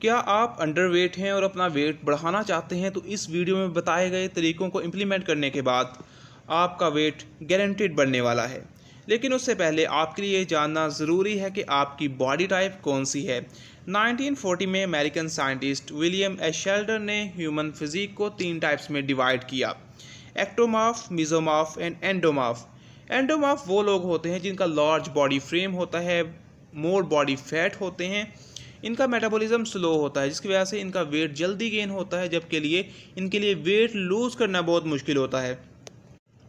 क्या आप अंडरवेट हैं और अपना वेट बढ़ाना चाहते हैं तो इस वीडियो में बताए गए तरीकों को इम्प्लीमेंट करने के बाद आपका वेट गारंटीड बढ़ने वाला है। लेकिन उससे पहले आपके लिए ये जानना ज़रूरी है कि आपकी बॉडी टाइप कौन सी है। 1940 में American scientist William H Sheldon ने ह्यूमन फिजिक को 3 टाइप्स में डिवाइड किया: ectomorph, mesomorph and endomorph. Endomorph वो लोग होते हैं जिनका लार्ज बॉडी फ्रेम होता है, मोर बॉडी फैट होते हैं, इनका मेटाबॉलिज्म स्लो होता है जिसकी वजह से इनका वेट जल्दी गेन होता है, जबकि इनके लिए वेट लूज़ करना बहुत मुश्किल होता है।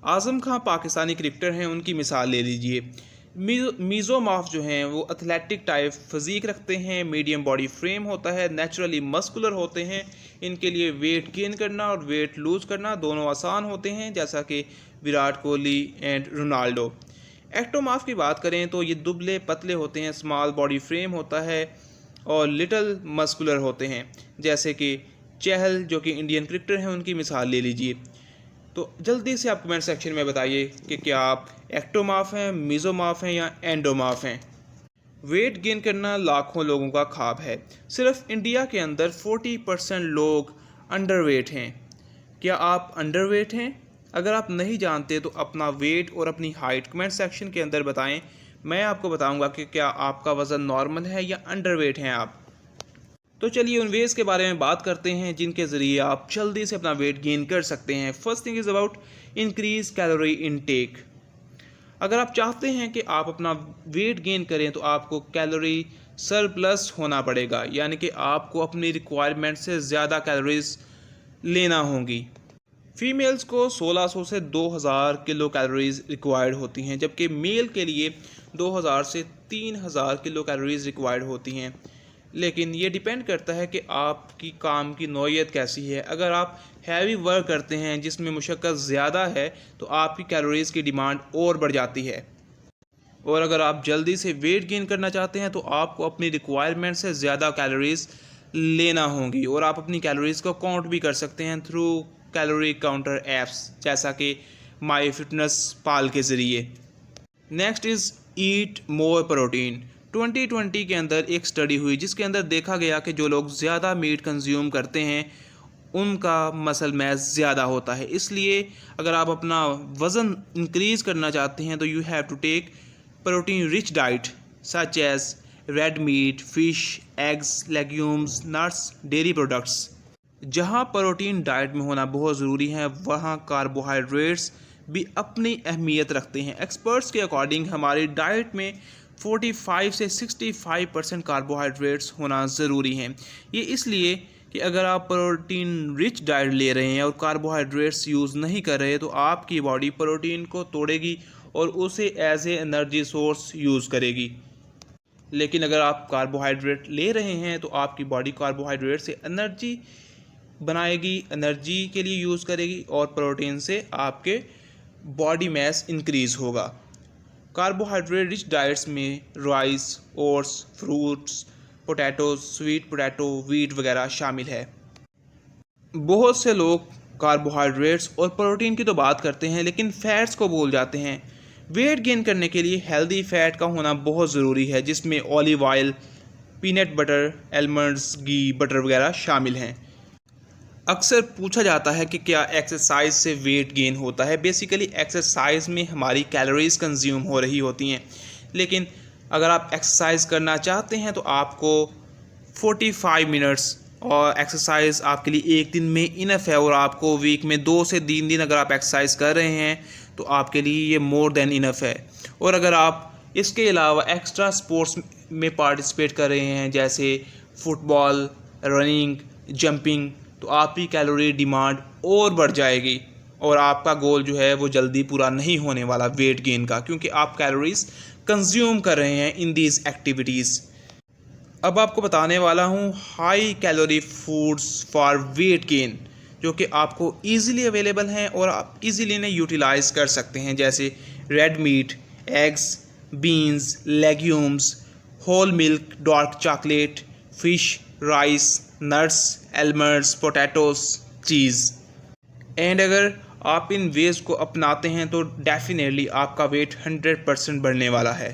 आज़म खां पाकिस्तानी क्रिकेटर हैं, उनकी मिसाल ले लीजिए। मीज़ोमॉर्फ जो हैं वो एथलेटिक टाइप फिज़ीक रखते हैं, मीडियम बॉडी फ्रेम होता है, नेचुरली मस्कुलर होते हैं। इनके लिए वेट गेन करना और वेट लूज़ करना दोनों आसान होते हैं, जैसा कि Virat Kohli and Ronaldo. Ectomorph की बात करें तो ये दुबले पतले होते हैं, स्मॉल बॉडी फ्रेम होता है और लिटिल मस्कुलर होते हैं, जैसे कि चहल जो कि इंडियन क्रिकेटर हैं, उनकी मिसाल ले लीजिए। तो जल्दी से आप कमेंट सेक्शन में बताइए कि क्या आप एक्टोमॉर्फ हैं, मेसोमॉर्फ हैं या एंडोमॉर्फ हैं। वेट गेन करना लाखों लोगों का ख्वाब है। सिर्फ इंडिया के अंदर 40% लोग अंडरवेट हैं। क्या आप अंडरवेट हैं? अगर आप नहीं जानते तो अपना वेट और अपनी हाइट कमेंट सेक्शन के अंदर बताएं। मैं आपको बताऊंगा कि क्या आपका वज़न नॉर्मल है या अंडरवेट हैं आप। तो चलिए उन वेज़ के बारे में बात करते हैं जिनके ज़रिए आप जल्दी से अपना वेट गेन कर सकते हैं। First thing is about increase calorie intake. अगर आप चाहते हैं कि आप अपना वेट गेन करें तो आपको कैलोरी सरप्लस होना पड़ेगा, यानी कि आपको अपनी रिक्वायरमेंट से ज़्यादा कैलोरीज लेना होंगी। फीमेल्स को 1600 से 2000 किलो कैलोरीज रिक्वायर्ड होती हैं, जबकि मेल के लिए 2000 से 3000 किलो कैलोरीज रिक्वायर्ड होती हैं। लेकिन ये डिपेंड करता है कि आपकी काम की नौइयत कैसी है। अगर आप हैवी वर्क करते हैं जिसमें मुशक्क़त ज़्यादा है तो आपकी कैलोरीज़ की डिमांड और बढ़ जाती है। और अगर आप जल्दी से वेट गेन करना चाहते हैं तो आपको अपनी रिक्वायरमेंट से ज़्यादा कैलोरीज़ लेना होंगी, और आप अपनी कैलोरीज़ को काउंट भी कर सकते हैं थ्रू कैलोरी काउंटर ऐप्स, जैसा कि माई फिटनेस पाल के ज़रिए। Next is eat more protein. 2020 के अंदर एक स्टडी हुई जिसके अंदर देखा गया कि जो लोग ज़्यादा मीट कंज्यूम करते हैं उनका मसल मास ज़्यादा होता है। इसलिए अगर आप अपना वज़न इंक्रीज़ करना चाहते हैं तो you have to take protein rich diet such as red meat, fish, eggs, legumes, nuts, dairy products. जहाँ प्रोटीन डाइट में होना बहुत ज़रूरी है वहाँ कार्बोहाइड्रेट्स भी अपनी अहमियत रखते हैं। एक्सपर्ट्स के अकॉर्डिंग हमारी डाइट में 45 से 65% कार्बोहाइड्रेट्स होना ज़रूरी हैं। ये इसलिए कि अगर आप प्रोटीन रिच डाइट ले रहे हैं और कार्बोहाइड्रेट्स यूज़ नहीं कर रहे तो आपकी बॉडी प्रोटीन को तोड़ेगी और उसे as a energy source use करेगी। लेकिन अगर आप कार्बोहाइड्रेट ले रहे हैं तो आपकी बॉडी कार्बोहाइड्रेट से एनर्जी बनाएगी, एनर्जी के लिए यूज़ करेगी, और प्रोटीन से आपके बॉडी मास इंक्रीज़ होगा। कार्बोहाइड्रेट रिच डाइट्स में rice, oats, fruits, potatoes, sweet potato, wheat वगैरह शामिल है। बहुत से लोग कार्बोहाइड्रेट्स और प्रोटीन की तो बात करते हैं लेकिन फैट्स को भूल जाते हैं। वेट गेन करने के लिए हेल्दी फैट का होना बहुत ज़रूरी है, जिसमें olive oil, peanut butter, almonds, घी, बटर वगैरह शामिल हैं। अक्सर पूछा जाता है कि क्या एक्सरसाइज से वेट गेन होता है। बेसिकली एक्सरसाइज में हमारी कैलोरीज कंज्यूम हो रही होती हैं, लेकिन अगर आप एक्सरसाइज करना चाहते हैं तो आपको 45 मिनट्स और एक्सरसाइज आपके लिए एक दिन में इनफ है, और आपको वीक में 2 से 3 दिन अगर आप एक्सरसाइज कर रहे हैं तो आपके लिए ये मोर देन इनफ है। और अगर आप इसके अलावा एक्स्ट्रा स्पोर्ट्स में पार्टिसिपेट कर रहे हैं जैसे फुटबॉल, रनिंग, जंपिंग, तो आपकी कैलोरी डिमांड और बढ़ जाएगी और आपका गोल जो है वो जल्दी पूरा नहीं होने वाला वेट गेन का, क्योंकि आप कैलोरीज कंज्यूम कर रहे हैं इन दीज एक्टिविटीज़। अब आपको बताने वाला हूँ high calorie foods for weight gain, जो कि आपको ईज़िली अवेलेबल हैं और आप ईज़िली इन्हें यूटिलाइज़ कर सकते हैं, जैसे red meat, eggs, beans, legumes, whole milk, dark chocolate, fish, rice, nuts, almonds, potatoes, cheese. And अगर आप इन वेज को अपनाते हैं तो डेफिनेटली आपका वेट 100% बढ़ने वाला है।